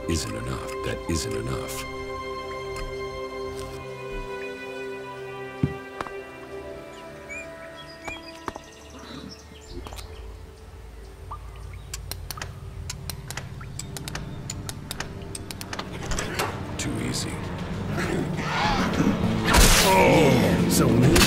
isn't enough. That isn't enough. Too easy. Oh, so many.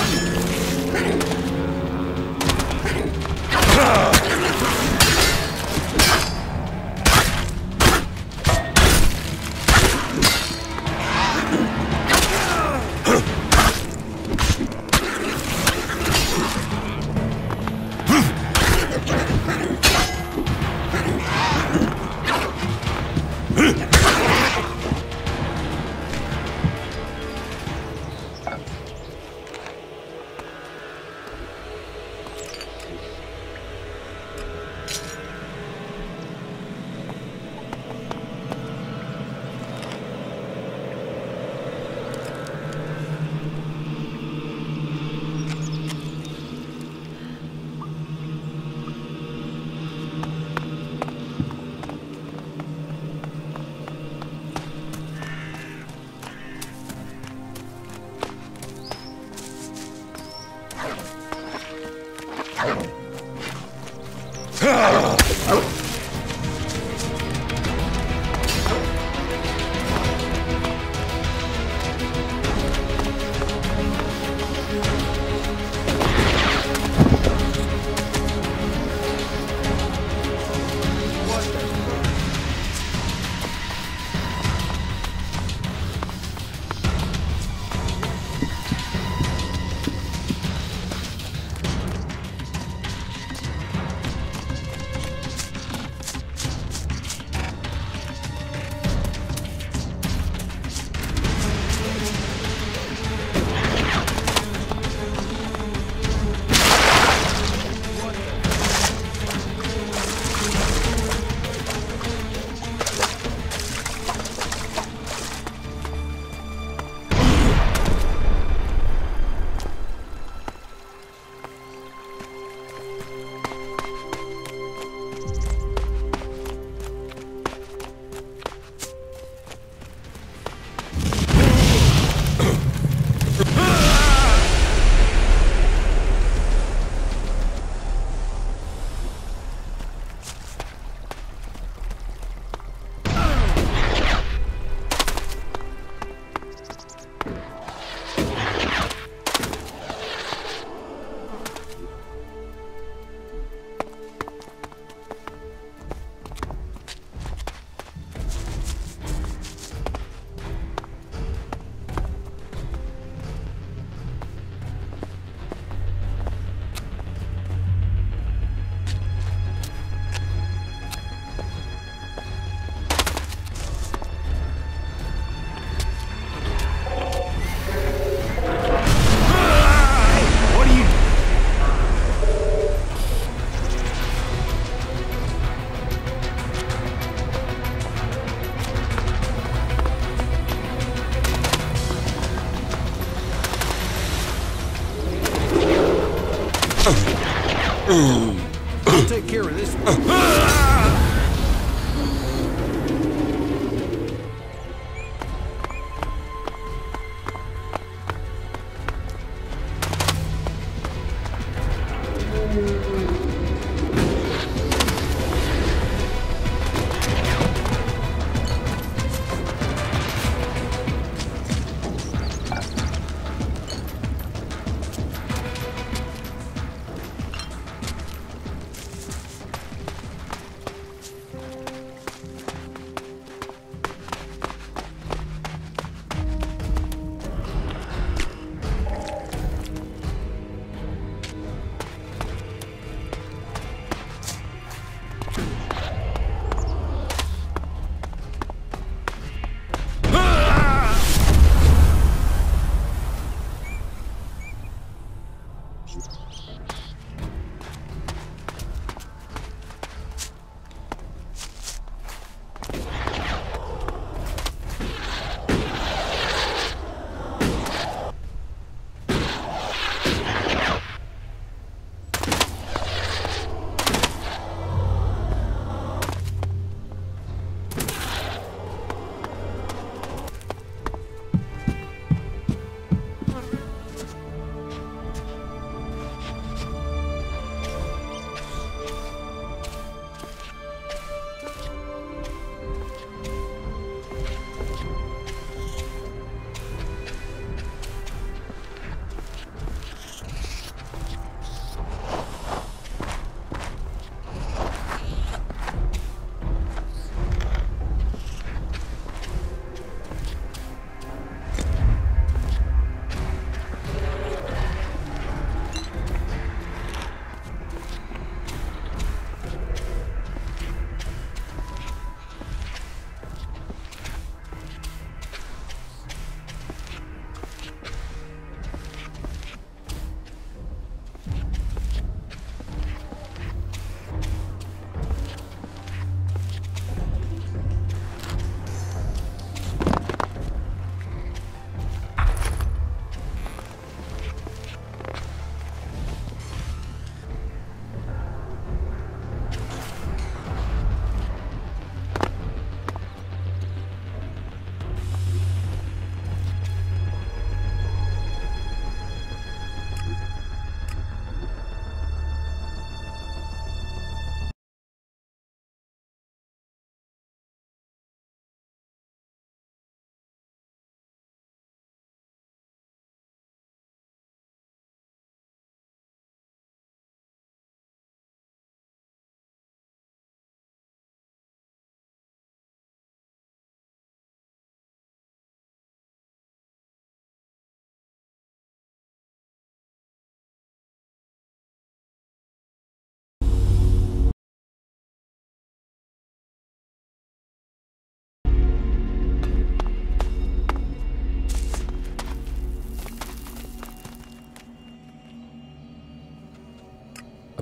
I'll take care of this one.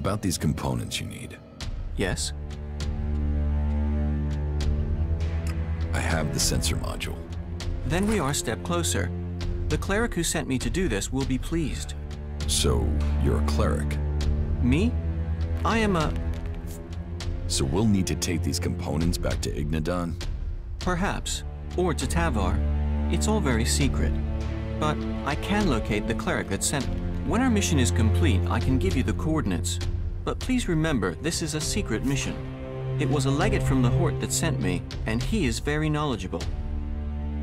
About these components you need. Yes? I have the sensor module. Then we are a step closer. The cleric who sent me to do this will be pleased. So, you're a cleric. Me? I am a... So we'll need to take these components back to Ignadon? Perhaps. Or to Tavar. It's all very secret. But I can locate the cleric that sent... When our mission is complete, I can give you the coordinates. But please remember, this is a secret mission. It was a legate from the Hort that sent me, and he is very knowledgeable.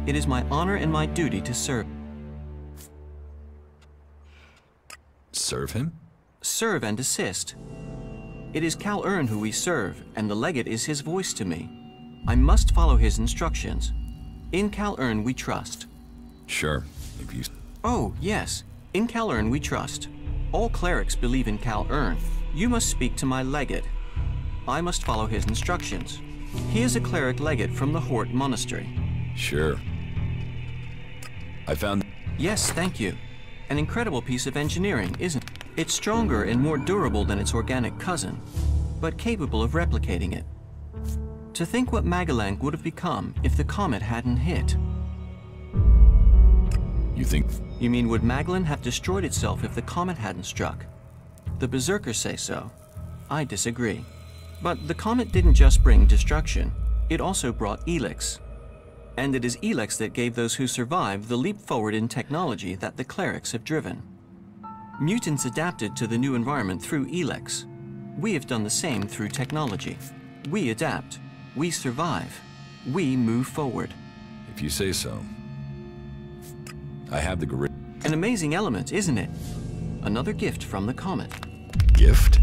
It is my honor and my duty to serve. Serve him? Serve and assist. It is Cal Ern who we serve, and the legate is his voice to me. I must follow his instructions. In Cal Ern we trust. Sure, if you... Oh, yes. In Cal Ern we trust. All clerics believe in Cal Ern. You must speak to my legate. I must follow his instructions. He is a cleric legate from the Hort Monastery. Sure. I found... Yes, thank you. An incredible piece of engineering, isn't it? It's stronger and more durable than its organic cousin, but capable of replicating it. To think what Magalang would have become if the comet hadn't hit. You think... You mean would Magalan have destroyed itself if the comet hadn't struck? The Berserkers say so. I disagree. But the comet didn't just bring destruction, it also brought Elex. And it is Elex that gave those who survived the leap forward in technology that the clerics have driven. Mutants adapted to the new environment through Elex. We have done the same through technology. We adapt, we survive, we move forward. If you say so. I have the gorilla... An amazing element, isn't it? Another gift from the comet. Gift?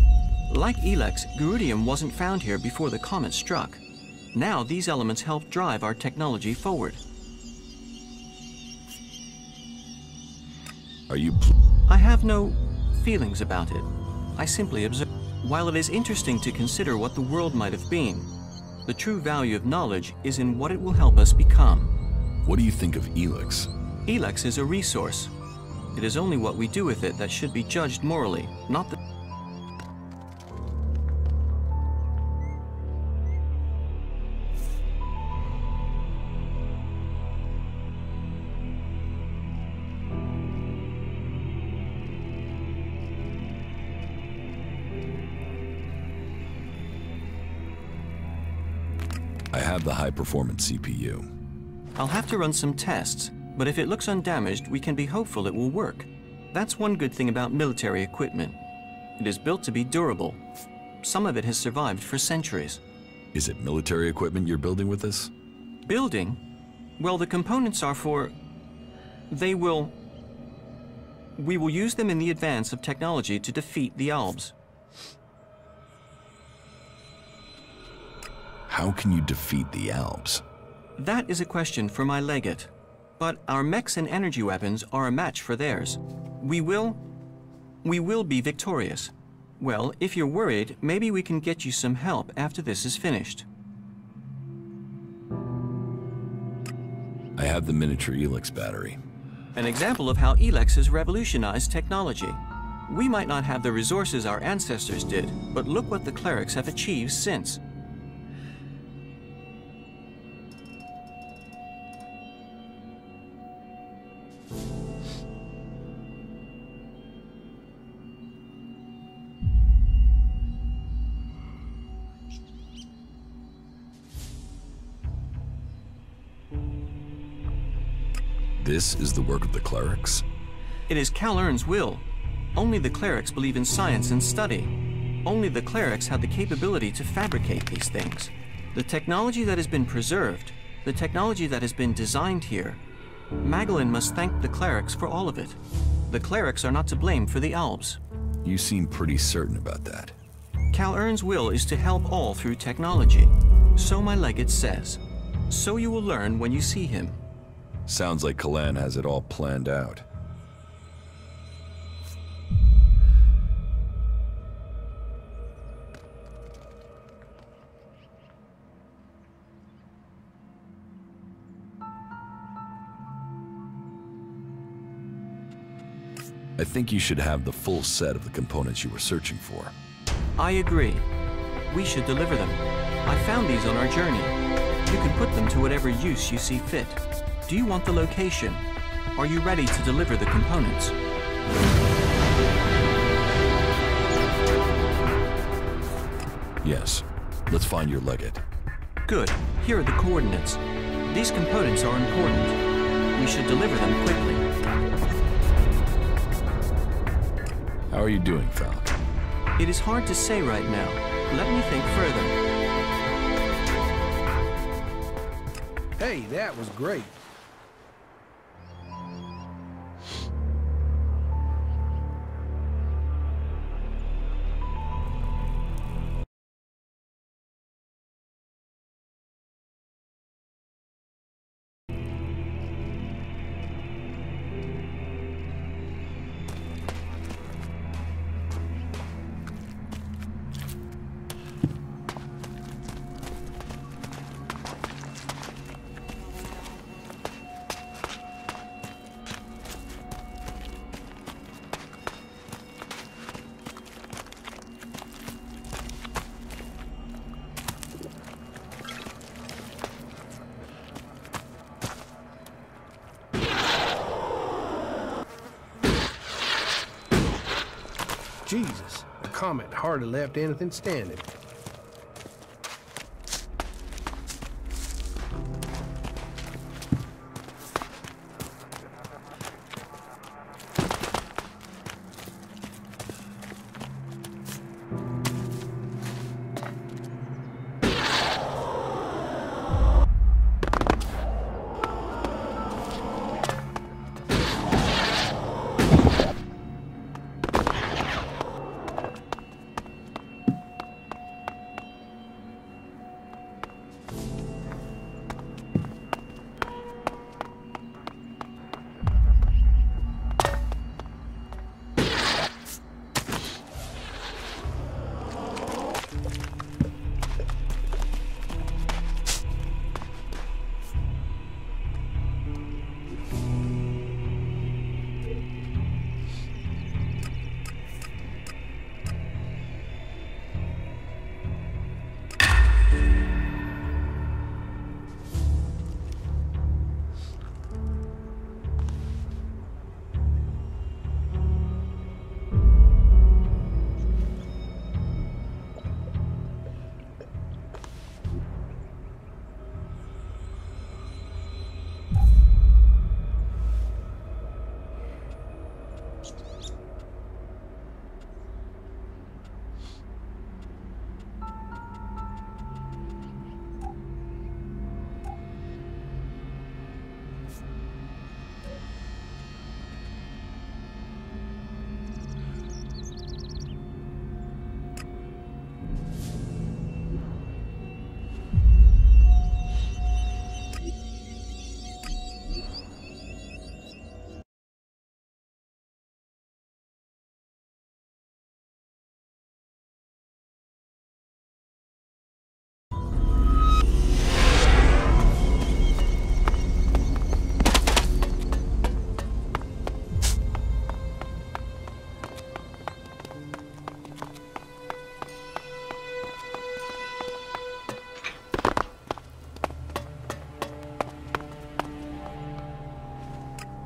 Like Elex, Garudium wasn't found here before the comet struck. Now these elements help drive our technology forward. Are you... I have no feelings about it. I simply observe. While it is interesting to consider what the world might have been, the true value of knowledge is in what it will help us become. What do you think of Elex? Elex is a resource. It is only what we do with it that should be judged morally, not the... I have the high-performance CPU. I'll have to run some tests, but if it looks undamaged, we can be hopeful it will work. That's one good thing about military equipment. It is built to be durable. Some of it has survived for centuries. Is it military equipment you're building with this? Building? Well, the components are for... We will use them in the advance of technology to defeat the Albs. How can you defeat the Alps? That is a question for my legate. But our mechs and energy weapons are a match for theirs. We will be victorious. Well, if you're worried, maybe we can get you some help after this is finished. I have the miniature Elex battery. An example of how Elex has revolutionized technology. We might not have the resources our ancestors did, but look what the clerics have achieved since. This is the work of the clerics? It is Cal Ern's will. Only the clerics believe in science and study. Only the clerics have the capability to fabricate these things. The technology that has been preserved, the technology that has been designed here, Magalan must thank the clerics for all of it. The clerics are not to blame for the Albs. You seem pretty certain about that. Cal Ern's will is to help all through technology. So my legate says. So you will learn when you see him. Sounds like Kalan has it all planned out. I think you should have the full set of the components you were searching for. I agree. We should deliver them. I found these on our journey. You can put them to whatever use you see fit. Do you want the location? Are you ready to deliver the components? Yes. Let's find your legate. Good. Here are the coordinates. These components are important. We should deliver them quickly. How are you doing, Falk? It is hard to say right now. Let me think further. Hey, that was great. Jesus, the comet hardly left anything standing.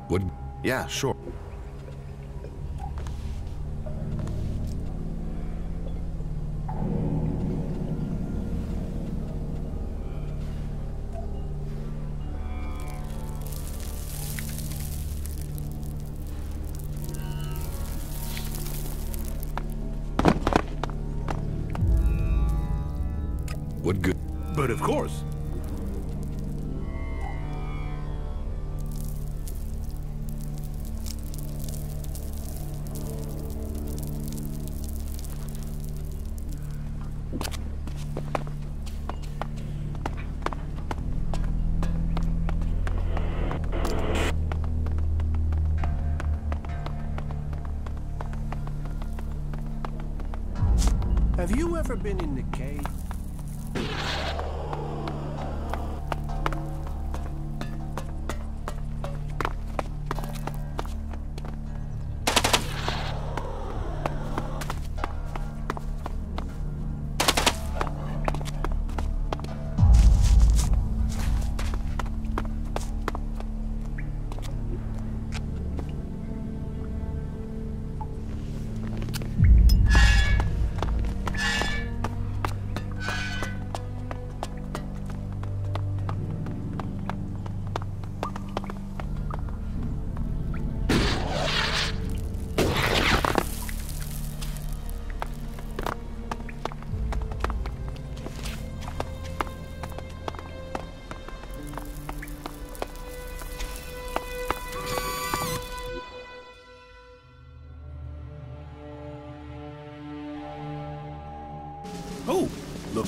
What? Yeah, sure. What good? But of course. Have you ever been in the cave?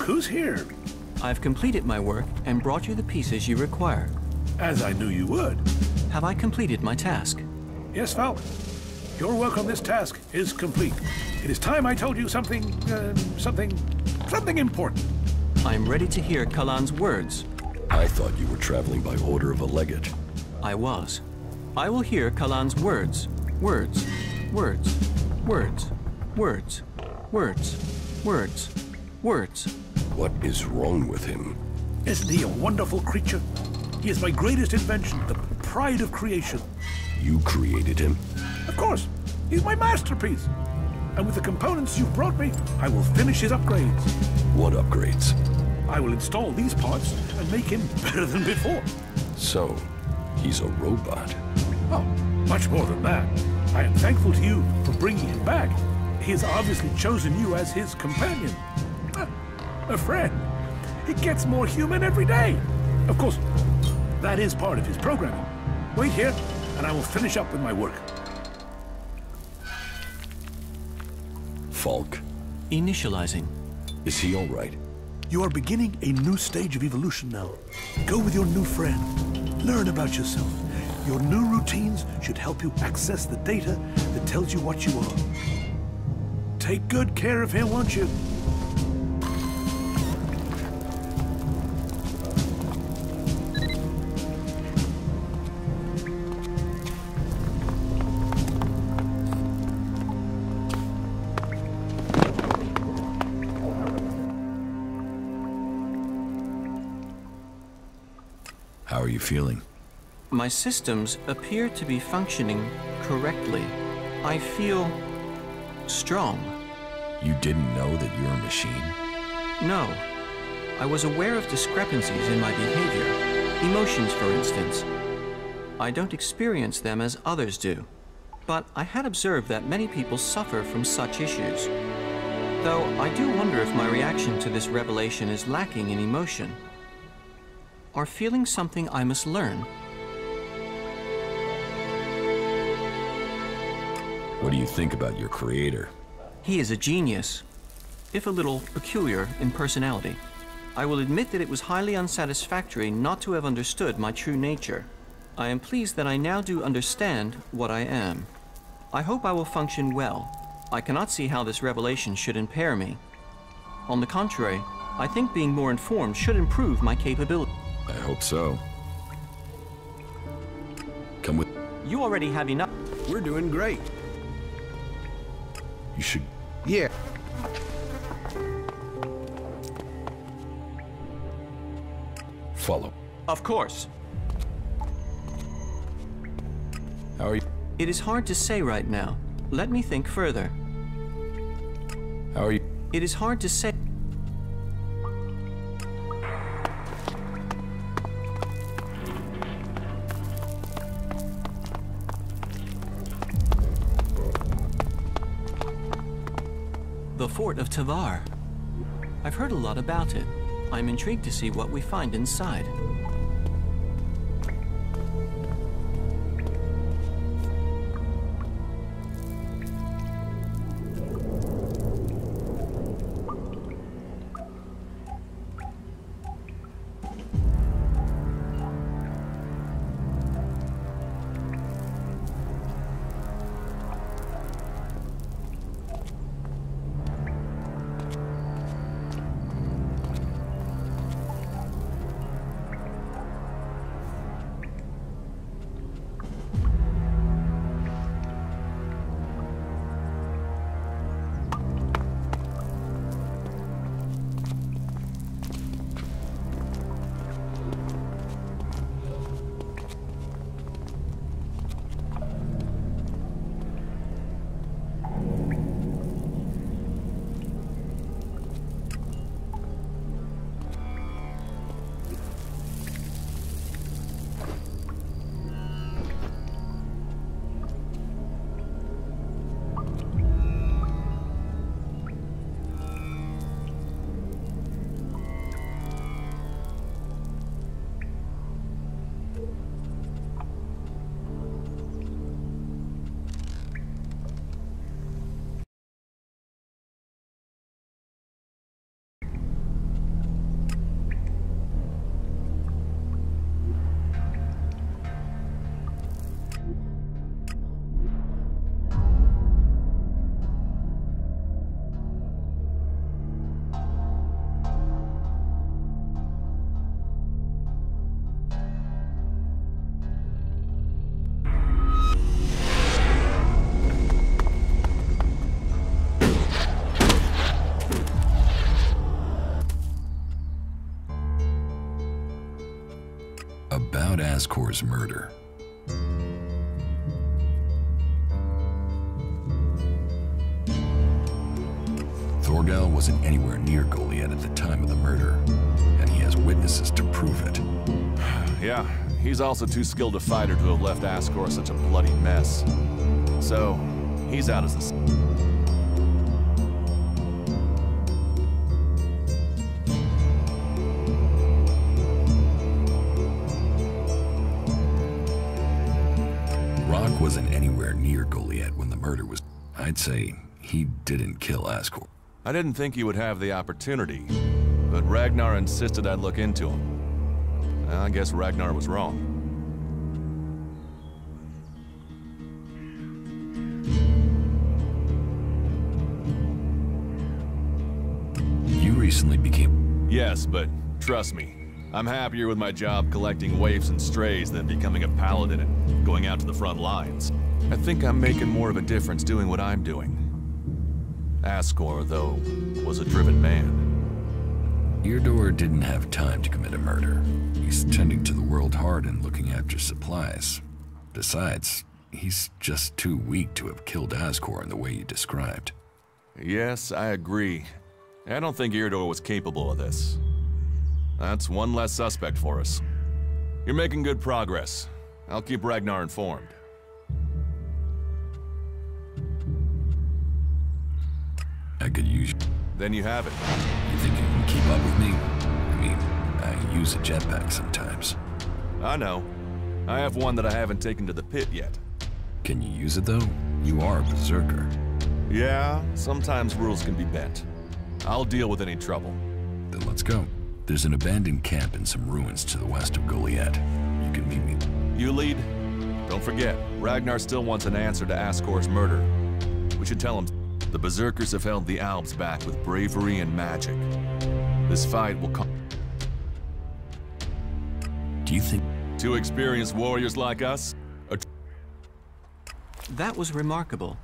Look who's here. I've completed my work and brought you the pieces you require. As I knew you would. Have I completed my task? Yes, Falk. Your work on this task is complete. It is time I told you something important. I'm ready to hear Kalan's words. I thought you were traveling by order of a legate. I was. I will hear Kalan's words. Words. Words. Words. Words. Words. Words. Words. What is wrong with him? Isn't he a wonderful creature? He is my greatest invention, the pride of creation. You created him? Of course. He's my masterpiece. And with the components you've brought me, I will finish his upgrades. What upgrades? I will install these parts and make him better than before. So, he's a robot. Oh, much more than that. I am thankful to you for bringing him back. He has obviously chosen you as his companion. A friend. He gets more human every day. Of course, that is part of his programming. Wait here, and I will finish up with my work. Falk? Initializing. Is he all right? You are beginning a new stage of evolution now. Go with your new friend. Learn about yourself. Your new routines should help you access the data that tells you what you are. Take good care of him, won't you? How are you feeling? My systems appear to be functioning correctly. I feel strong. You didn't know that you're a machine? No. I was aware of discrepancies in my behavior. Emotions, for instance. I don't experience them as others do. But I had observed that many people suffer from such issues. Though I do wonder if my reaction to this revelation is lacking in emotion. Are feelings something I must learn? What do you think about your creator? He is a genius, if a little peculiar in personality. I will admit that it was highly unsatisfactory not to have understood my true nature. I am pleased that I now do understand what I am. I hope I will function well. I cannot see how this revelation should impair me. On the contrary, I think being more informed should improve my capability. I hope so. Come with... You already have enough. We're doing great. You should... Yeah. follow. Of course. How are you? It is hard to say right now. Let me think further. How are you? It is hard to say. The Fort of Tavar. I've heard a lot about it. I'm intrigued to see what we find inside. About Ascor's murder. Thorgal wasn't anywhere near Goliath at the time of the murder, and he has witnesses to prove it. Yeah, he's also too skilled a fighter to have left Ascor such a bloody mess. So, he's out as a... Rock wasn't anywhere near Goliath when the murder was... I'd say he didn't kill Ascor. I didn't think he would have the opportunity, but Ragnar insisted I'd look into him. I guess Ragnar was wrong. You recently became... Yes, but trust me, I'm happier with my job collecting waifs and strays than becoming a paladin and going out to the front lines. I think I'm making more of a difference doing what I'm doing. Ascor, though, was a driven man. Eardor didn't have time to commit a murder. He's tending to the world hard and looking after supplies. Besides, he's just too weak to have killed Ascor in the way you described. Yes, I agree. I don't think Eardor was capable of this. That's one less suspect for us. You're making good progress. I'll keep Ragnar informed. I could use... Then you have it. You think you can keep up with me? I mean, I use a jetpack sometimes. I know. I have one that I haven't taken to the pit yet. Can you use it, though? You are a berserker. Yeah, sometimes rules can be bent. I'll deal with any trouble. Then let's go. There's an abandoned camp in some ruins to the west of Goliath. You can meet me. You lead? Don't forget, Ragnar still wants an answer to Ascor's murder. We should tell him. The Berserkers have held the Alps back with bravery and magic. This fight will come. Do you think... Two experienced warriors like us? That was remarkable.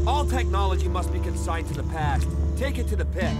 All technology must be consigned to the past. Take it to the pit.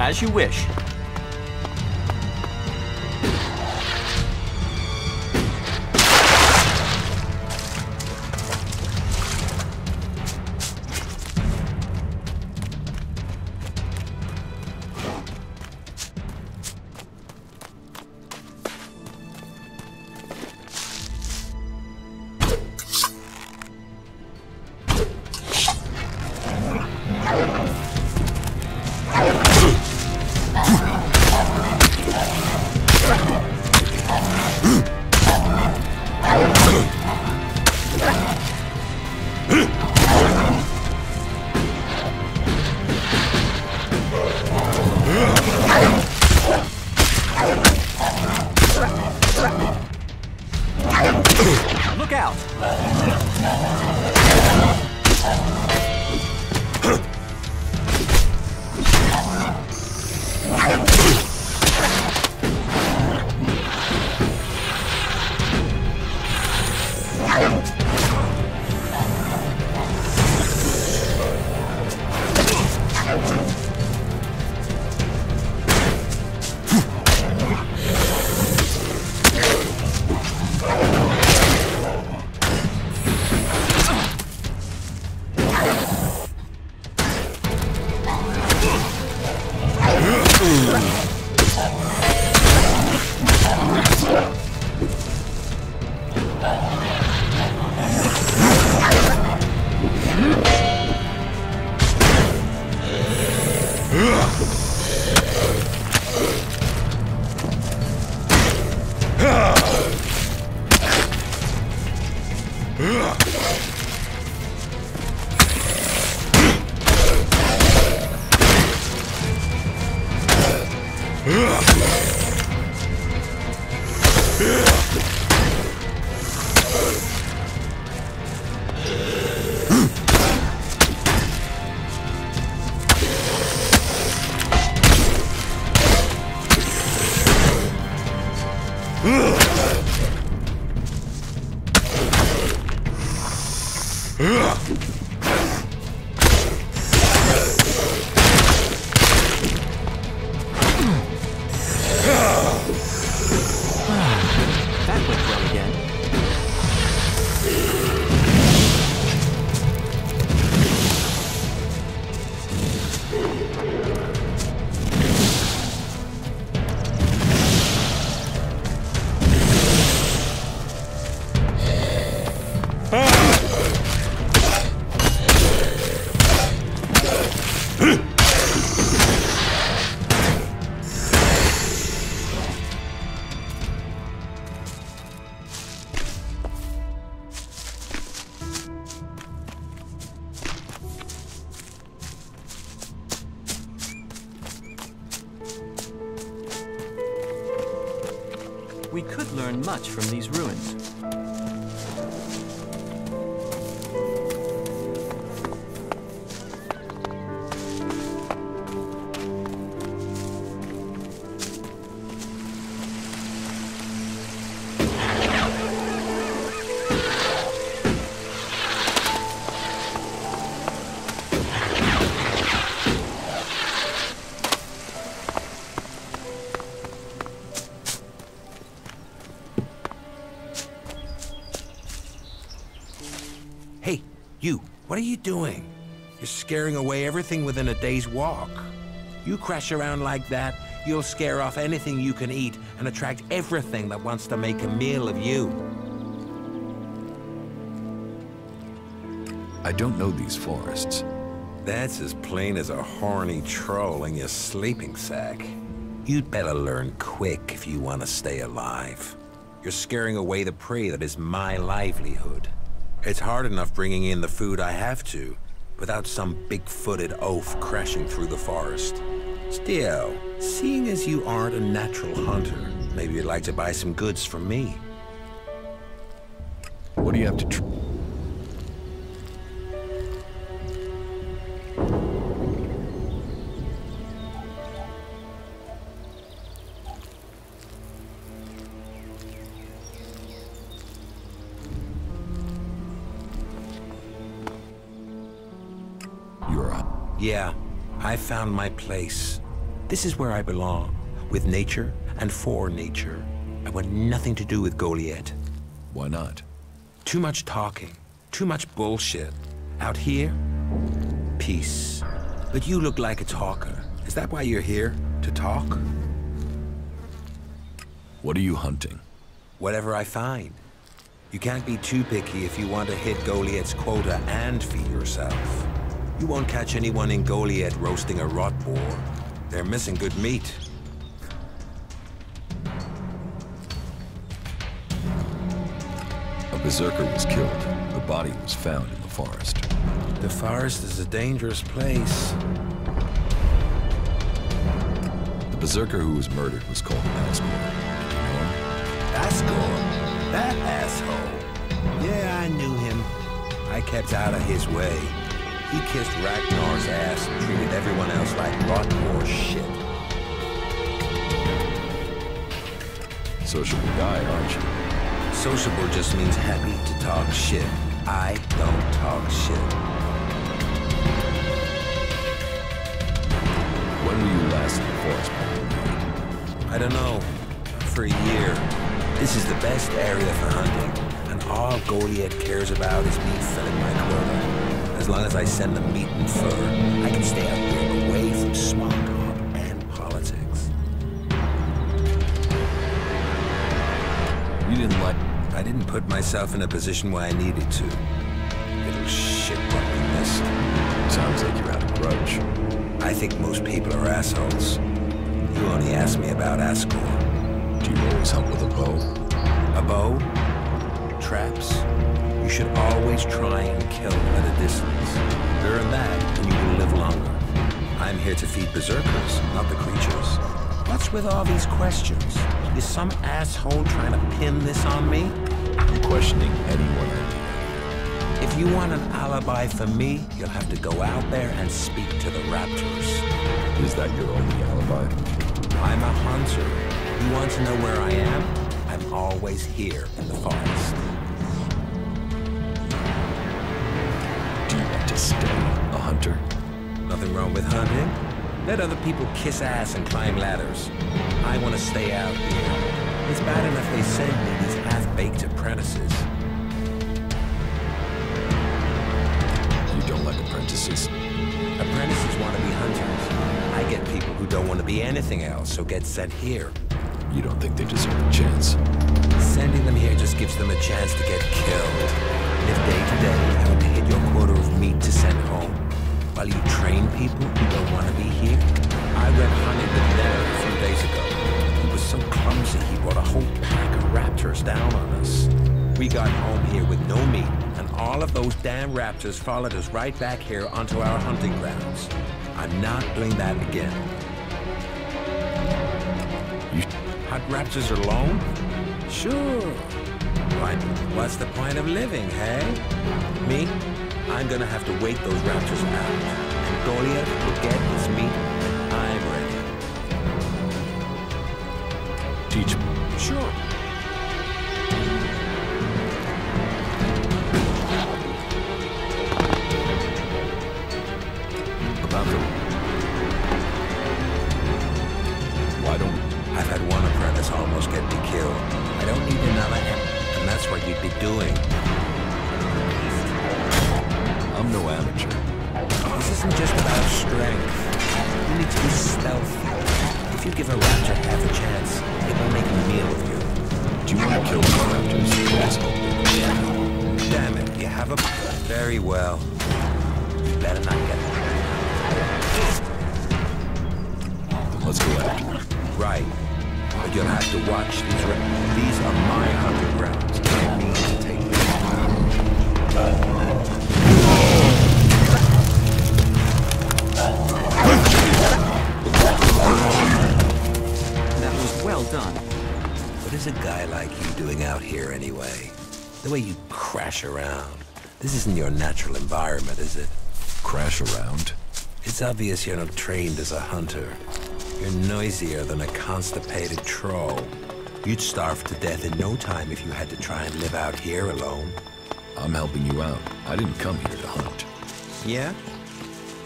As you wish. That went well again. We could learn much from these ruins. Hey, you, what are you doing? You're scaring away everything within a day's walk. You crash around like that, you'll scare off anything you can eat and attract everything that wants to make a meal of you. I don't know these forests. That's as plain as a horny troll in your sleeping sack. You'd better learn quick if you want to stay alive. You're scaring away the prey that is my livelihood. It's hard enough bringing in the food I have to, without some big-footed oaf crashing through the forest. Still, seeing as you aren't a natural hunter, maybe you'd like to buy some goods from me. What do you have to Yeah, I found my place. This is where I belong, with nature and for nature. I want nothing to do with Goliath. Why not? Too much talking, too much bullshit. Out here, peace. But you look like a talker. Is that why you're here? To talk? What are you hunting? Whatever I find. You can't be too picky if you want to hit Goliath's quota and feed yourself. You won't catch anyone in Goliath roasting a rot boar. They're missing good meat. A berserker was killed. The body was found in the forest. The forest is a dangerous place. The berserker who was murdered was called Asgore. Do you know him? Asgore? That asshole. Yeah, I knew him. I kept out of his way. He kissed Ragnar's ass and treated everyone else like rotten or shit. Sociable guy, aren't you? Sociable just means happy to talk shit. I don't talk shit. When were you last in the forest? I don't know. For a year. This is the best area for hunting, and all Goliath cares about is me filling my quota. As long as I send them meat and fur, I can stay out there away from small talk and politics. You didn't like... I didn't put myself in a position where I needed to. Little shit what we missed. Sounds like you had a grudge. I think most people are assholes. You only asked me about Asgore. Do you always hunt with a bow? A bow? Traps? You should always try and kill at a distance. Learn that, and you will live longer. I'm here to feed berserkers, not the creatures. What's with all these questions? Is some asshole trying to pin this on me? I'm questioning anyone I meet. If you want an alibi for me, you'll have to go out there and speak to the raptors. Is that your only alibi? I'm a hunter. You want to know where I am? I'm always here in the forest. Do you want to stay a hunter? Nothing wrong with hunting. Let other people kiss ass and climb ladders. I want to stay out here. It's bad enough they send me these half-baked apprentices. You don't like apprentices? Apprentices want to be hunters. I get people who don't want to be anything else, so get sent here. You don't think they deserve a chance? Sending them here just gives them a chance to get killed. And if day to day you haven't hit your quota of meat to send home, while you train people who don't want to be here? I went hunting with Ned a few days ago. He was so clumsy he brought a whole pack of raptors down on us. We got home here with no meat, and all of those damn raptors followed us right back here onto our hunting grounds. I'm not doing that again. You Hunt raptors alone? Sure. Why, what's the point of living, hey? Me? I'm gonna have to wait those raptors out. And Goliath will get his meat when I'm ready. teach me. Sure. About them. Why don't... I've had one apprentice almost get me killed. I don't need another, and that's what you'd be doing. I'm no amateur. This isn't just about strength. You need to be stealthy. If you give a raptor half a chance, it will make a meal of you. Do you want to kill the raptors? Let's Damn it, you have a... Very well. You better not get it. Let's go after them. Right. But you'll have to watch these These are my hunting grounds. I mean to take them. That was well done. What is a guy like you doing out here anyway? The way you crash around. This isn't your natural environment, is it? Crash around? It's obvious you're not trained as a hunter. You're noisier than a constipated troll. You'd starve to death in no time if you had to try and live out here alone. I'm helping you out. I didn't come here to hunt. Yeah?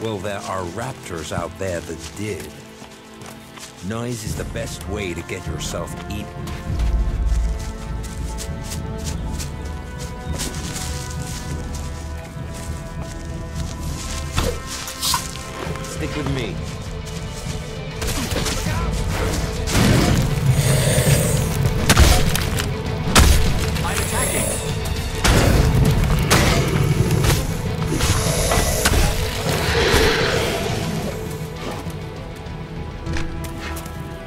Well, there are raptors out there that did. Noise is the best way to get yourself eaten. Stick with me. I'm attacking.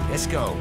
Let's go.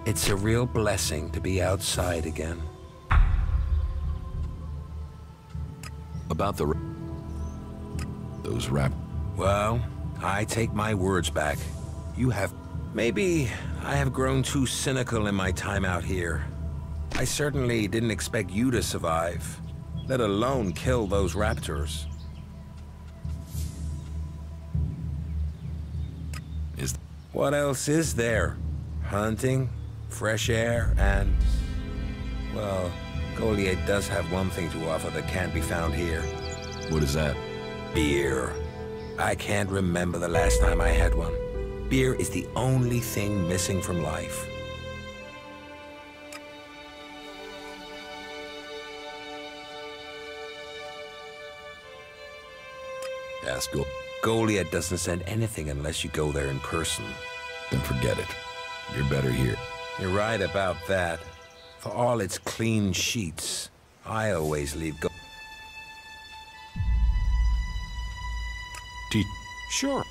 It's a real blessing to be outside again. About those rap... Well, I take my words back. You have... Maybe I have grown too cynical in my time out here. I certainly didn't expect you to survive, let alone kill those raptors. What else is there? Hunting, fresh air, and... well, Goliath does have one thing to offer that can't be found here. What is that? Beer. I can't remember the last time I had one. Beer is the only thing missing from life. Ask Goliath doesn't send anything unless you go there in person. Then forget it. You're better here. You're right about that. For all its clean sheets, I always leave Sure.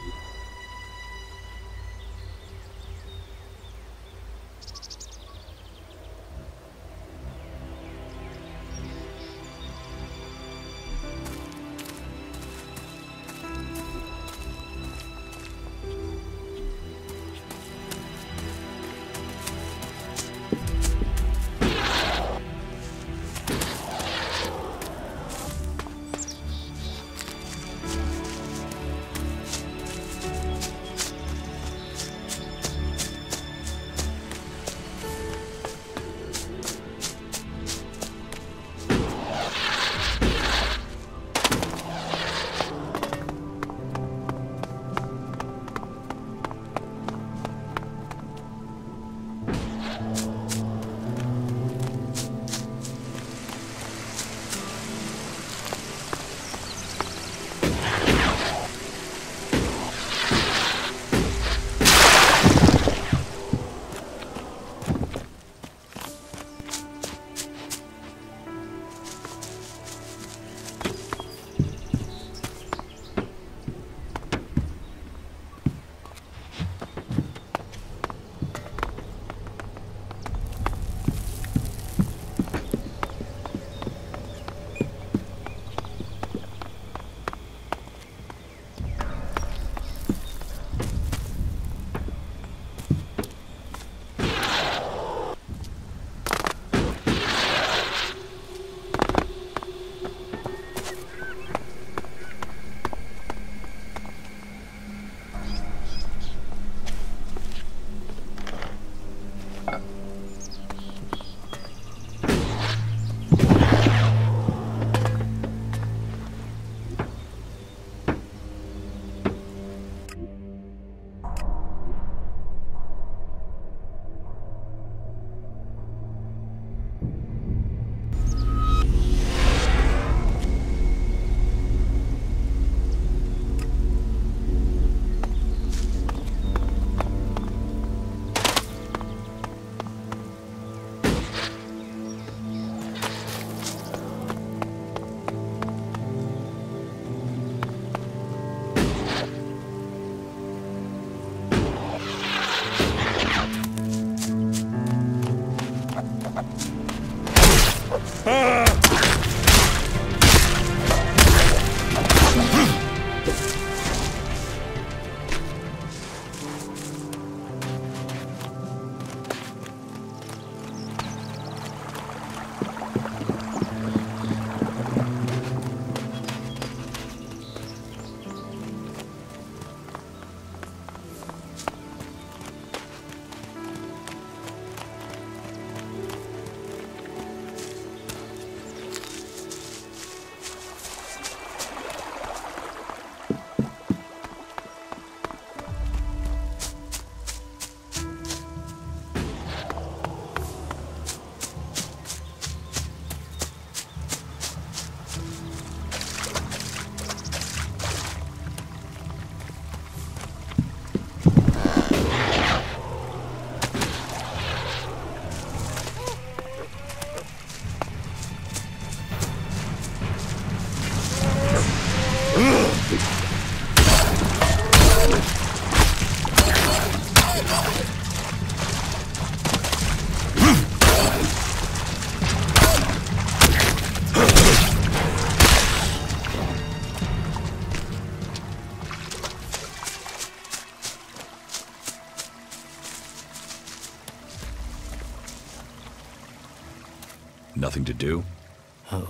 Nothing to do?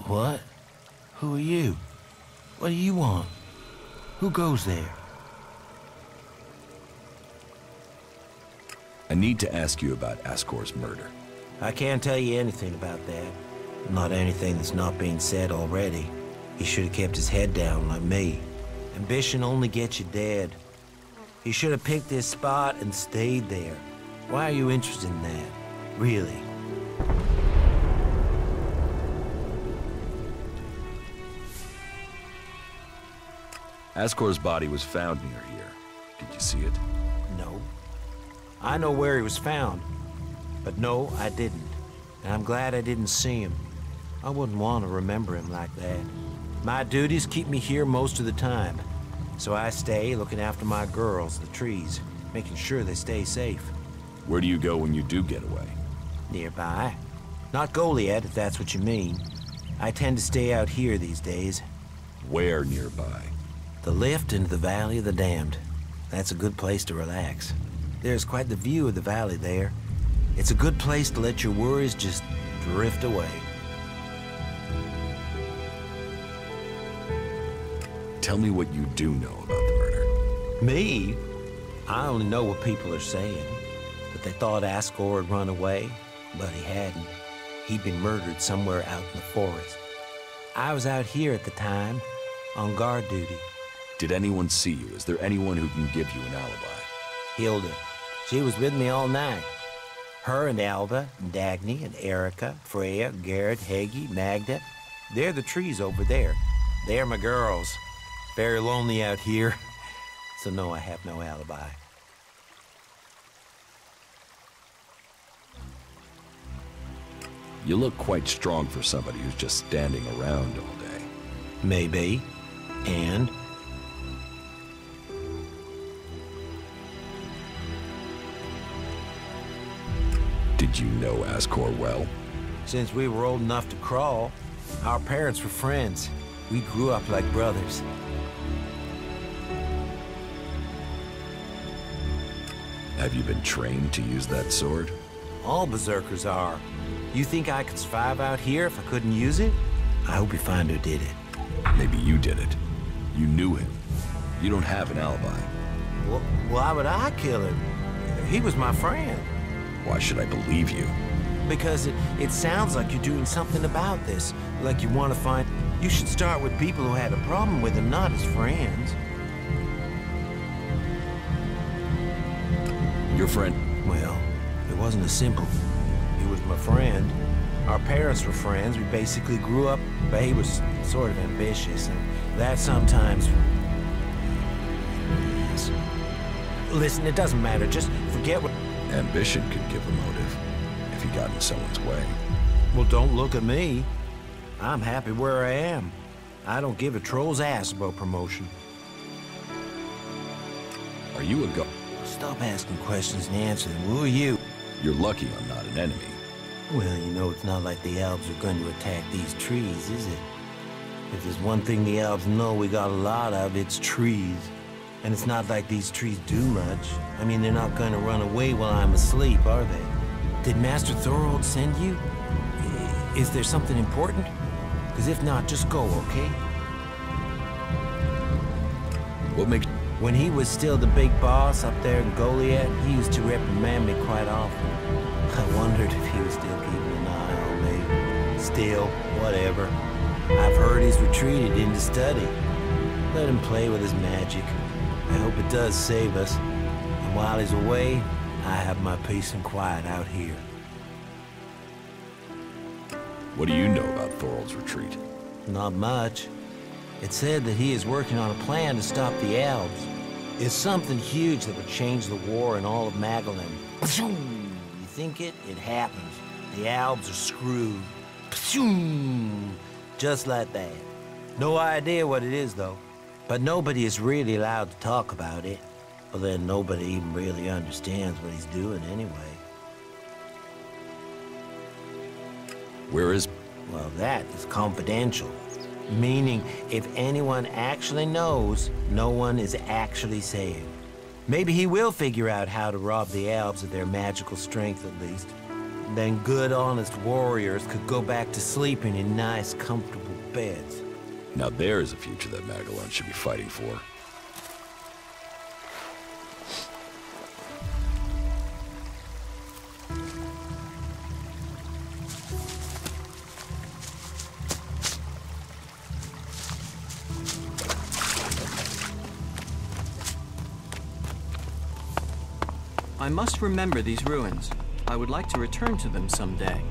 What? Who are you? What do you want? Who goes there? I need to ask you about Ascor's murder. I can't tell you anything about that. Not anything that's not being said already. He should have kept his head down like me. Ambition only gets you dead. He should have picked this spot and stayed there. Why are you interested in that? Really? Ascor's body was found near here. Did you see it? No. I know where he was found. But no, I didn't. And I'm glad I didn't see him. I wouldn't want to remember him like that. My duties keep me here most of the time. So I stay looking after my girls, the trees, making sure they stay safe. Where do you go when you do get away? Nearby. Not Goliad, if that's what you mean. I tend to stay out here these days. Where nearby? The lift into the Valley of the Damned. That's a good place to relax. There's quite the view of the valley there. It's a good place to let your worries just drift away. Tell me what you do know about the murder. Me? I only know what people are saying. That they thought Ascor had run away, but he hadn't. He'd been murdered somewhere out in the forest. I was out here at the time, on guard duty. Did anyone see you? Is there anyone who can give you an alibi? Hilda. She was with me all night. Her and Alva, and Dagny, and Erica, Freya, Garrett, Heggie, Magda. They're the trees over there. They're my girls. Very lonely out here. So no, I have no alibi. You look quite strong for somebody who's just standing around all day. Maybe. And? Did you know Ascor well? Since we were old enough to crawl, our parents were friends. We grew up like brothers. Have you been trained to use that sword? All berserkers are. You think I could survive out here if I couldn't use it? I hope you find who did it. Maybe you did it. You knew him. You don't have an alibi. Well, why would I kill him? He was my friend. Why should I believe you? Because it sounds like you're doing something about this. Like you want to find... You should start with people who had a problem with him, not his friends. Your friend... Well, it wasn't as simple. He was my friend. Our parents were friends. We basically grew up, but he was sort of ambitious, and that sometimes... Yes. Listen, it doesn't matter. Just forget what... Ambition could give a motive, if he got in someone's way. Well, don't look at me. I'm happy where I am. I don't give a troll's ass about promotion. Are you a go... Stop asking questions and answer them. Who are you? You're lucky I'm not an enemy. Well, you know, it's not like the elves are going to attack these trees, is it? If there's one thing the elves know we got a lot of, it's trees. And it's not like these trees do much. I mean, they're not going to run away while I'm asleep, are they? Did Master Thorold send you? Is there something important? Because if not, just go, okay? What makes... When he was still the big boss up there in Goliad, he used to reprimand me quite often. I wondered if he was still keeping an eye on me. Still, whatever. I've heard he's retreated into study. Let him play with his magic. I hope it does save us. And while he's away, I have my peace and quiet out here. What do you know about Thorold's retreat? Not much. It's said that he is working on a plan to stop the elves. It's something huge that would change the war in all of Magellan. You think it? It happens. The elves are screwed. Just like that. No idea what it is, though. But nobody is really allowed to talk about it. Well, then nobody even really understands what he's doing anyway. Where is... Well, that is confidential. Meaning, if anyone actually knows, no one is actually saying. Maybe he will figure out how to rob the elves of their magical strength, at least. Then good, honest warriors could go back to sleeping in nice, comfortable beds. Now there's a future that Magellan should be fighting for. I must remember these ruins. I would like to return to them someday.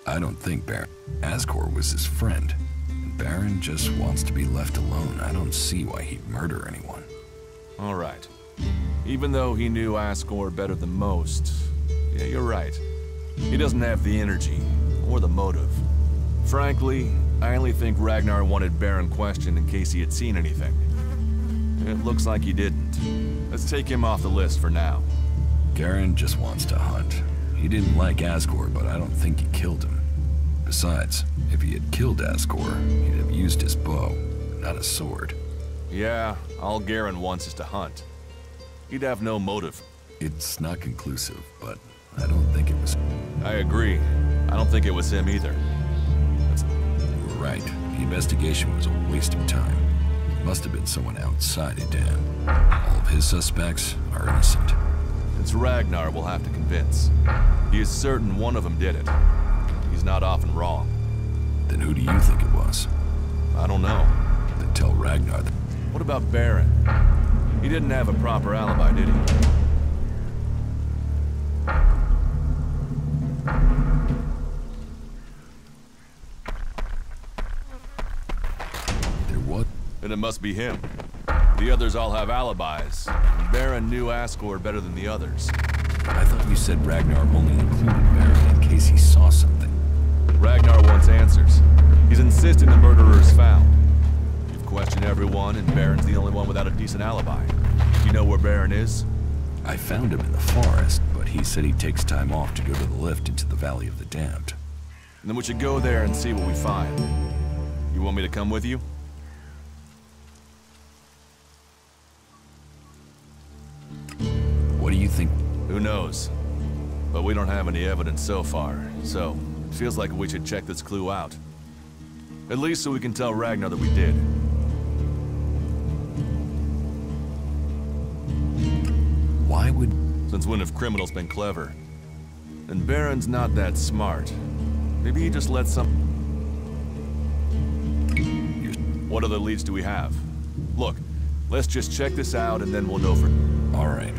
I don't think Baron Ascor was his friend. And Baron just wants to be left alone. I don't see why he'd murder anyone. All right. Even though he knew Ascor better than most, yeah, you're right. He doesn't have the energy or the motive. Frankly, I only think Ragnar wanted Baron questioned in case he had seen anything. It looks like he didn't. Let's take him off the list for now. Garen just wants to hunt. He didn't like Ascor, but I don't think he killed him. Besides, if he had killed Ascor, he'd have used his bow, not a sword. Yeah, all Garen wants is to hunt. He'd have no motive. It's not conclusive, but I don't think it was... I agree. I don't think it was him either. You were right. The investigation was a waste of time. It must have been someone outside of Dan. All of his suspects are innocent. It's Ragnar we'll have to convince. He is certain one of them did it. He's not often wrong. Then who do you think it was? I don't know. Then tell Ragnar that... What about Baron? He didn't have a proper alibi, did he? There was... Then it must be him. The others all have alibis. Baron knew Ascor better than the others. I thought you said Ragnar only included Baron in case he saw something. Ragnar wants answers. He's insisting the murderer is found. You've questioned everyone, and Baron's the only one without a decent alibi. You know where Baron is? I found him in the forest, but he said he takes time off to go to the lift into the Valley of the Damned. And then we should go there and see what we find. You want me to come with you? What do you think? Who knows? But we don't have any evidence so far, so it feels like we should check this clue out. At least so we can tell Ragnar that we did. Why would... Since when have criminals been clever? And Baron's not that smart. Maybe he just let some... What other leads do we have? Look, let's just check this out and then we'll know for... All right.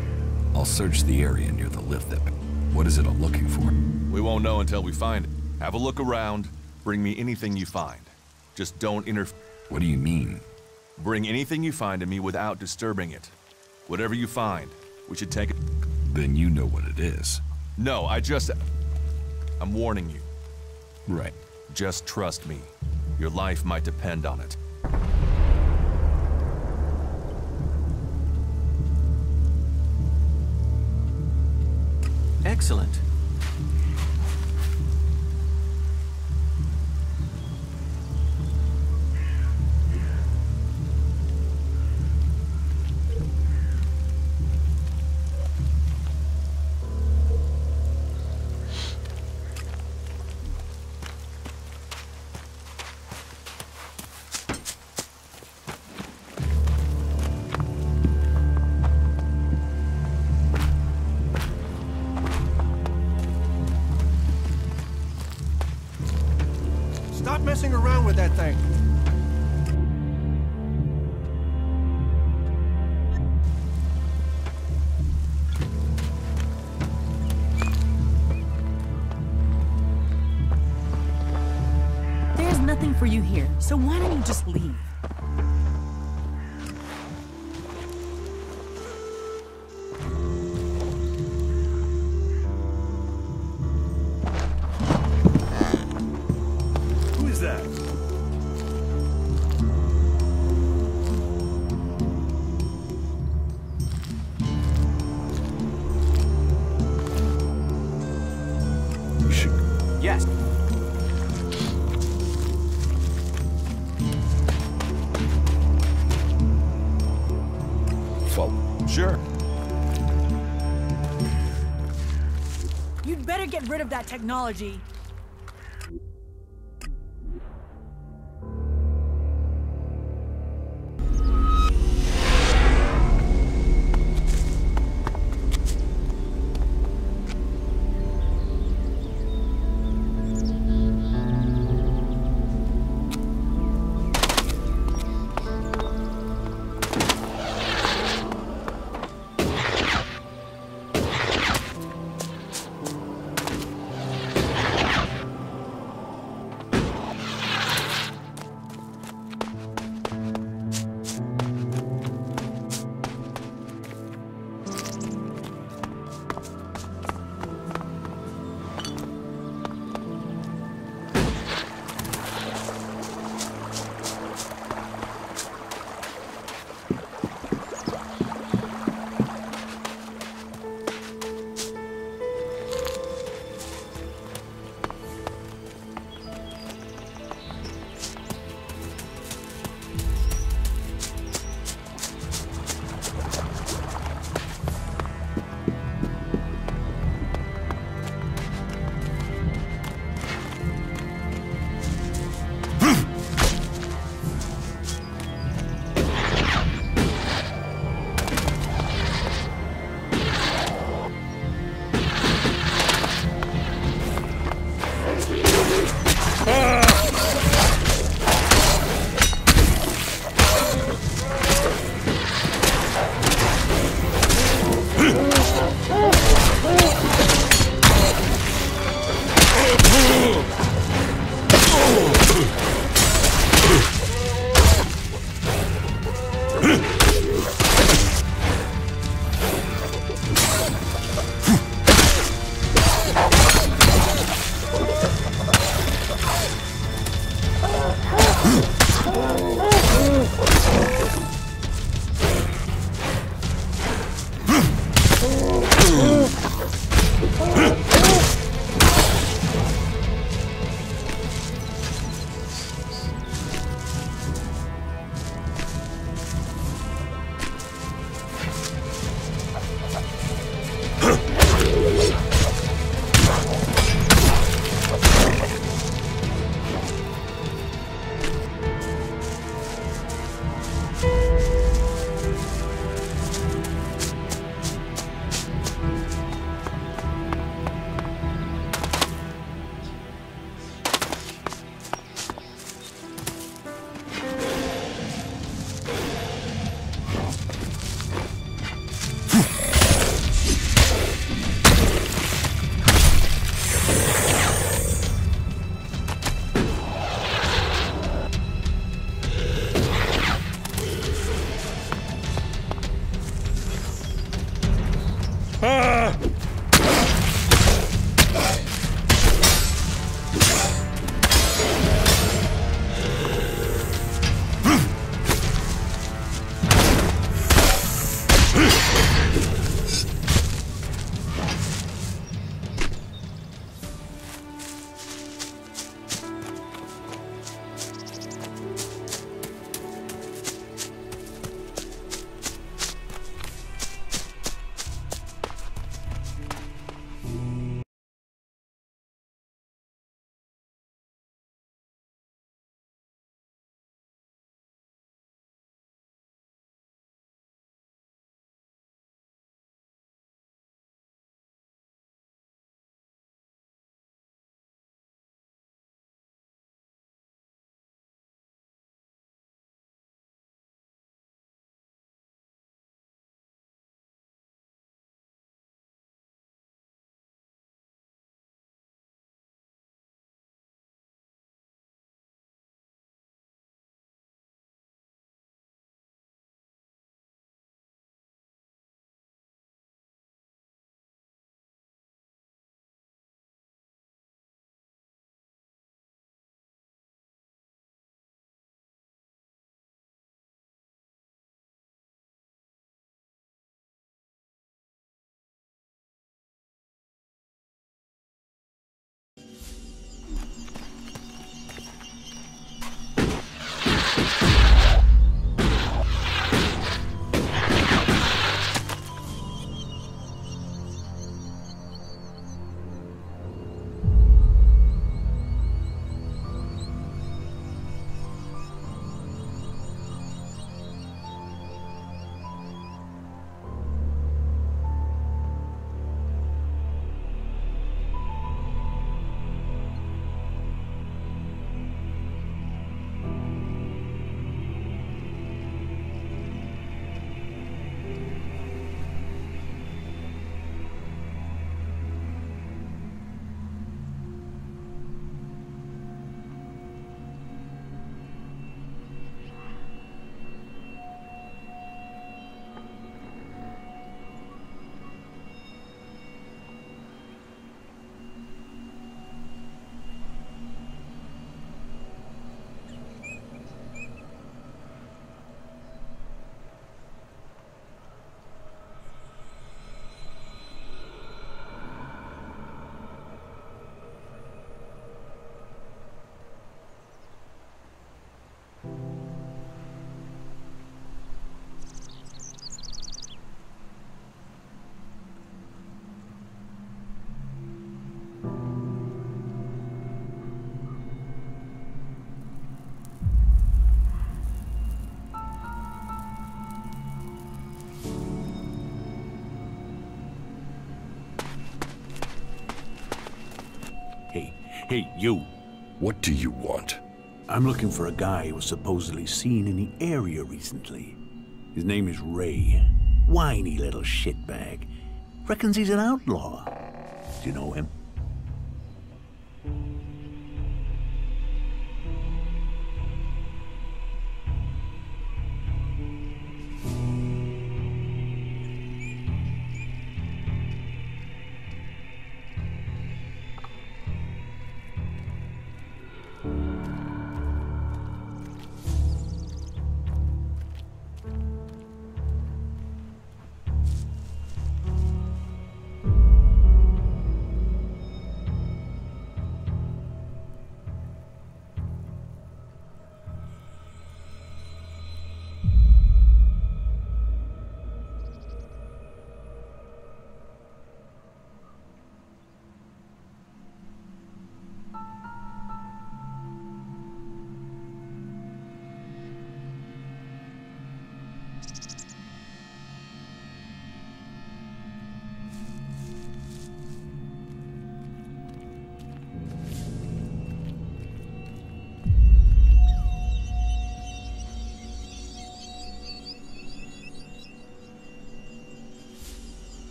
I'll search the area near the lift that... What is it I'm looking for? We won't know until we find it. Have a look around. Bring me anything you find. Just don't interfere. What do you mean? Bring anything you find to me without disturbing it. Whatever you find, we should take it. Then you know what it is. No, I'm warning you. Right. Just trust me. Your life might depend on it. Excellent. messing around with that thing. There's nothing for you here, so why don't you just leave? Who is that? You should... Yes. follow. Sure. You'd better get rid of that technology. Hey, you. What do you want? I'm looking for a guy who was supposedly seen in the area recently. His name is Ray. Whiny little shitbag. Reckons he's an outlaw. Do you know him?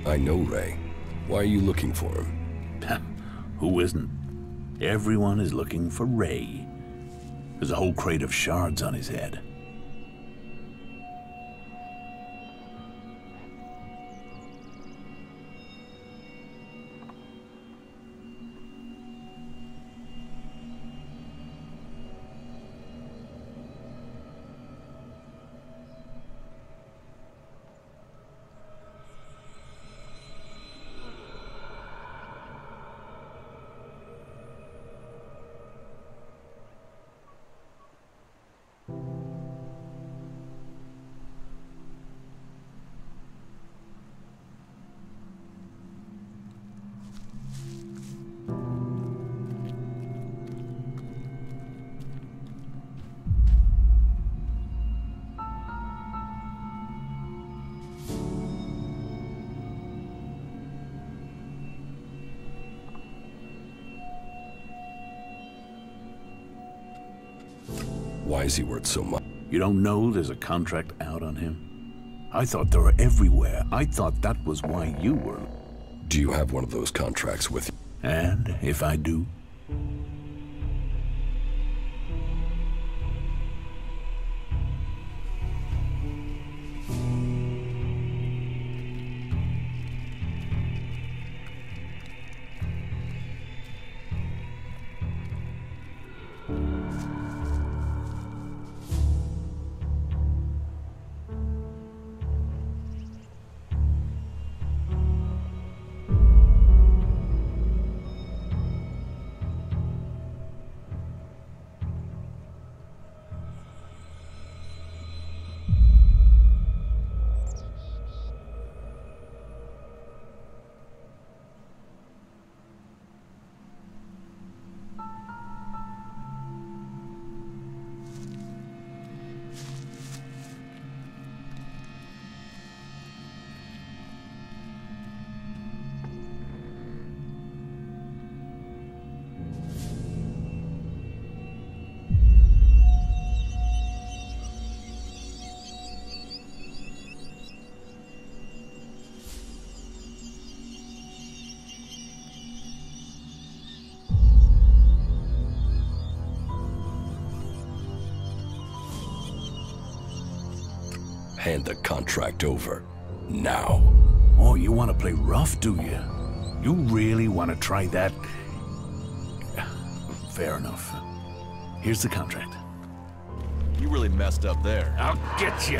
I know Ray. Why are you looking for him? Who isn't? Everyone is looking for Ray. There's a whole crate of shards on his head. Why is he worth so much? You don't know there's a contract out on him? I thought they were everywhere. I thought that was why you were. Do you have one of those contracts with you? And if I do? Hand the contract over. Now. Oh, you want to play rough, do you? You really want to try that? Fair enough. Here's the contract. You really messed up there. I'll get you.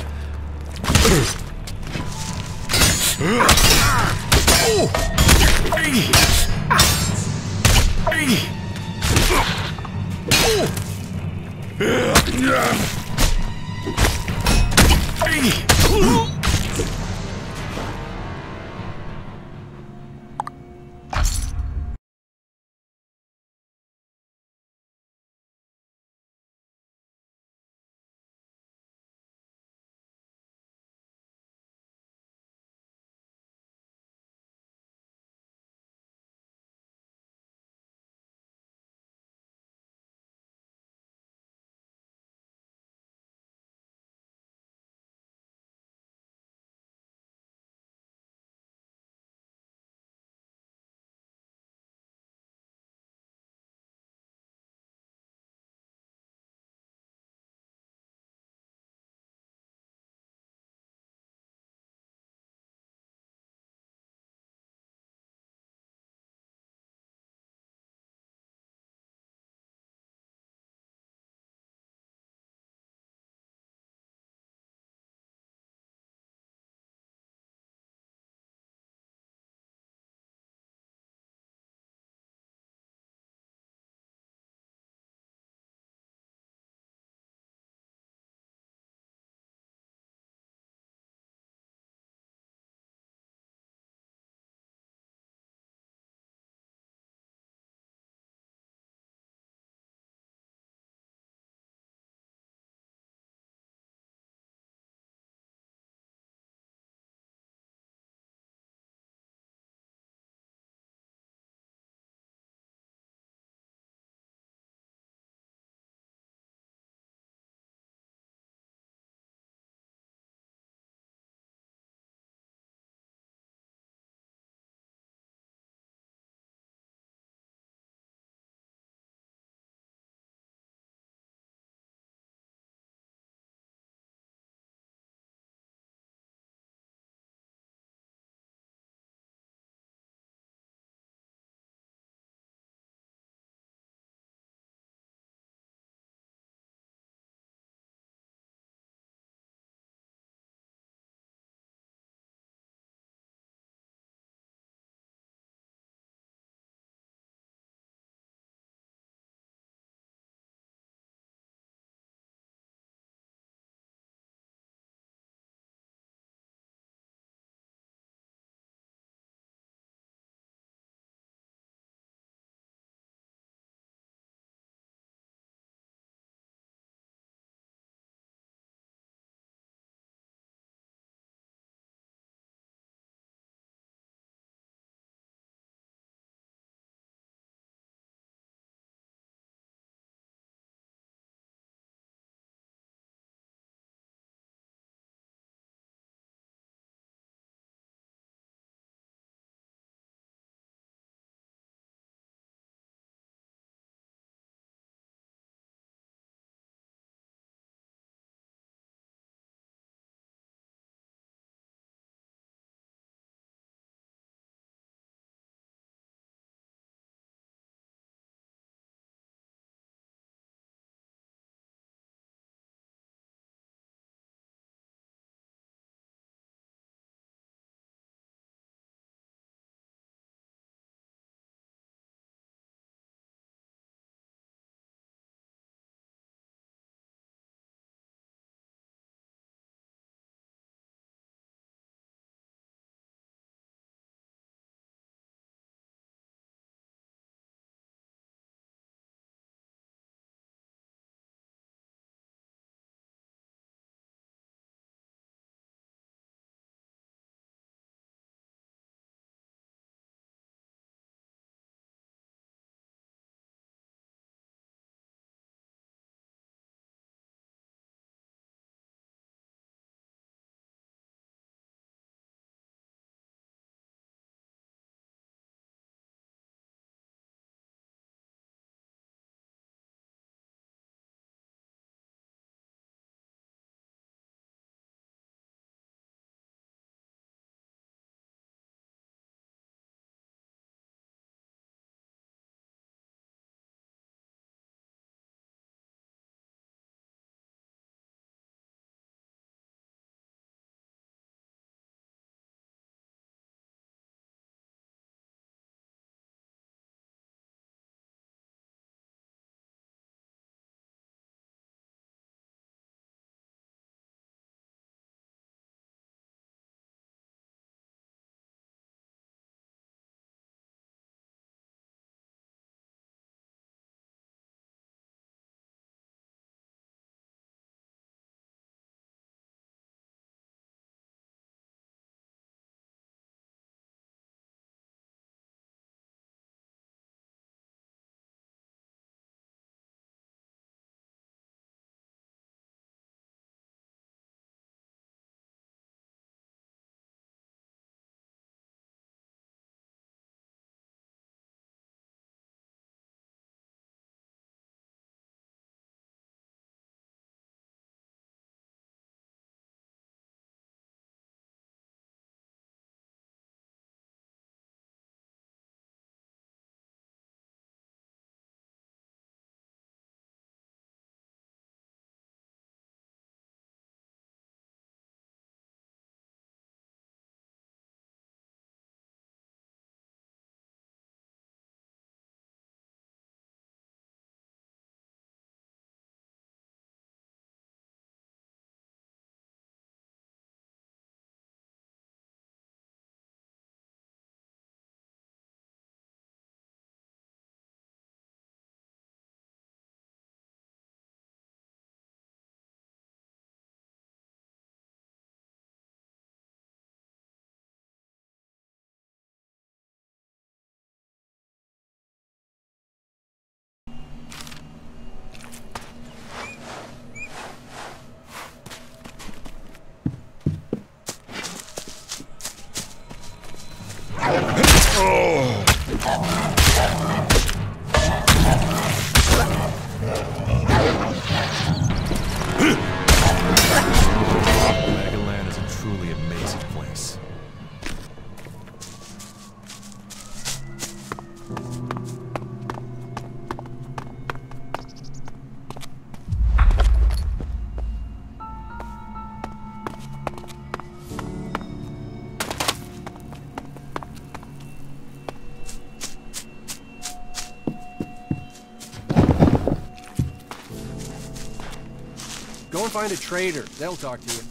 find a trader. They'll talk to you.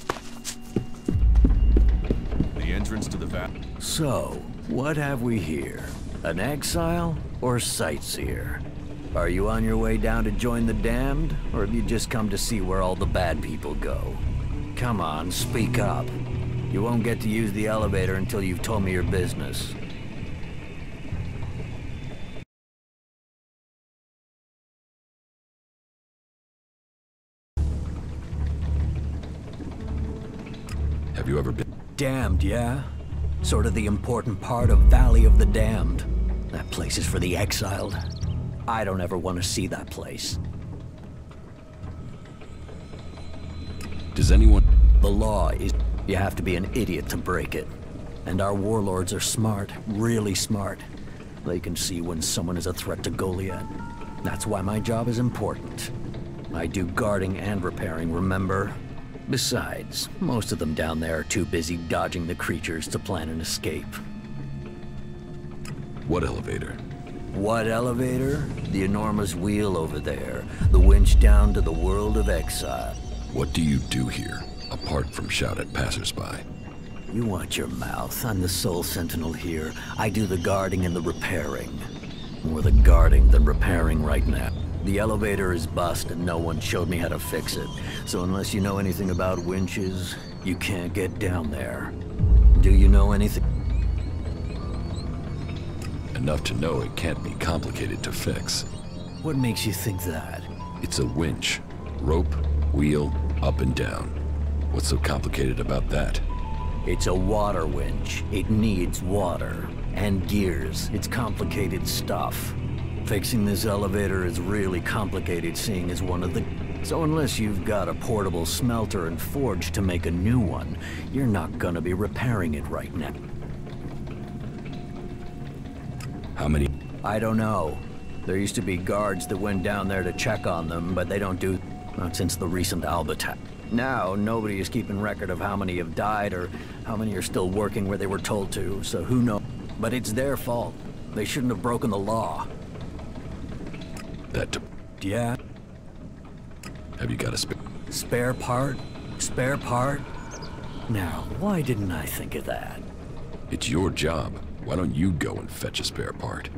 The entrance to the valley. So, what have we here? An exile or sightseer? Are you on your way down to join the damned, or have you just come to see where all the bad people go? Come on, speak up. You won't get to use the elevator until you've told me your business. Have you ever been? Damned, yeah? Sort of the important part of Valley of the Damned. That place is for the exiled. I don't ever want to see that place. Does anyone... The law is... You have to be an idiot to break it. And our warlords are smart, really smart. They can see when someone is a threat to Goliath. That's why my job is important. I do guarding and repairing, remember? Besides, most of them down there are too busy dodging the creatures to plan an escape. What elevator? What elevator? The enormous wheel over there. The winch down to the world of exile. What do you do here, apart from shout at passersby? You watch your mouth. I'm the sole sentinel here. I do the guarding and the repairing. More the guarding than repairing right now. The elevator is bust and no one showed me how to fix it. So unless you know anything about winches, you can't get down there. Do you know anything? Enough to know it can't be complicated to fix. What makes you think that? It's a winch. Rope, wheel, up and down. What's so complicated about that? It's a water winch. It needs water. And gears. It's complicated stuff. Fixing this elevator is really complicated, seeing as one of the... So unless you've got a portable smelter and forge to make a new one, you're not gonna be repairing it right now. How many? I don't know. There used to be guards that went down there to check on them, but they don't do... Not since the recent Alba attack. Now, nobody is keeping record of how many have died or how many are still working where they were told to, so who knows? But it's their fault. They shouldn't have broken the law. Yeah? Have you got a spare part? Spare part? Now, why didn't I think of that? It's your job. Why don't you go and fetch a spare part?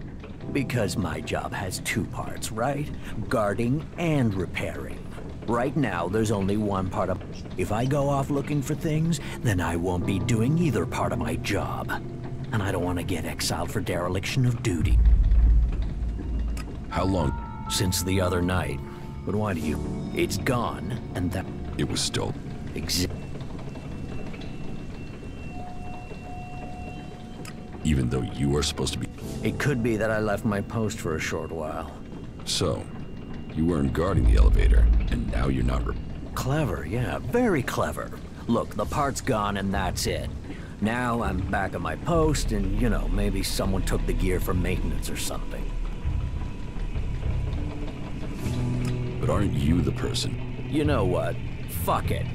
Because my job has two parts, right? Guarding and repairing. Right now, there's only one part of... If I go off looking for things, then I won't be doing either part of my job. And I don't want to get exiled for dereliction of duty. How long? Since the other night. But why do you... It's gone, and that... It was stolen. Even though you are supposed to be... It could be that I left my post for a short while. So, you weren't guarding the elevator, and now you're not... Clever, yeah, very clever. Look, the part's gone and that's it. Now I'm back at my post and, you know, maybe someone took the gear for maintenance or something. But aren't you the person? You know what? Fuck it.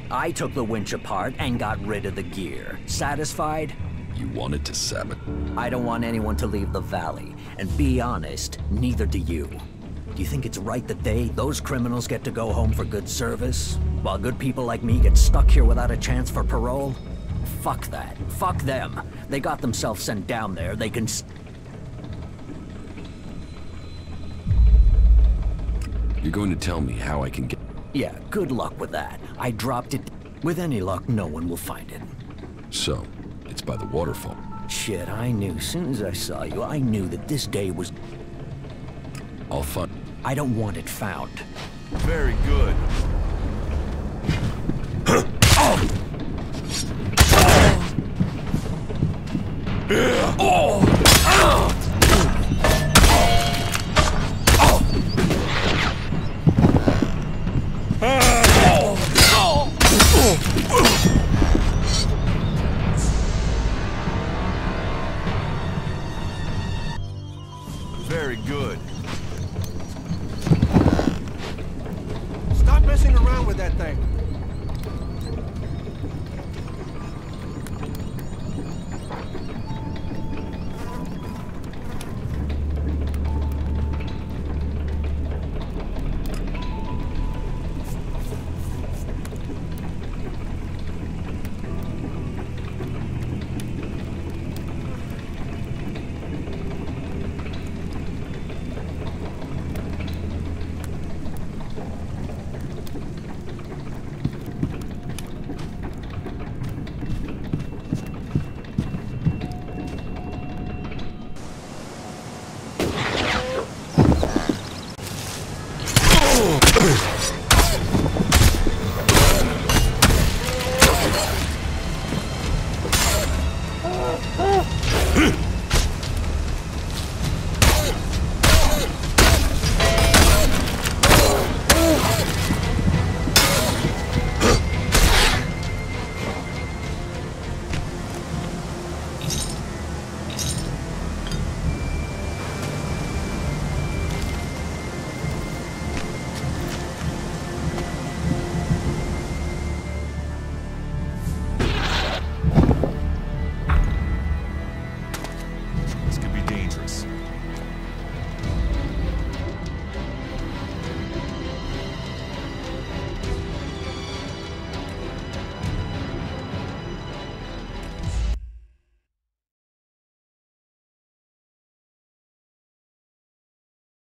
I took the winch apart and got rid of the gear. Satisfied? You wanted to sabotage? I don't want anyone to leave the valley. And be honest, neither do you. Do you think it's right that those criminals get to go home for good service? While good people like me get stuck here without a chance for parole? Fuck that. Fuck them. They got themselves sent down there. They can... You're going to tell me how I can get... Yeah, good luck with that. I dropped it. With any luck, no one will find it. So, it's by the waterfall. Shit, I knew. As soon as I saw you, I knew that this day was... I'll find... I don't want it found. Very good.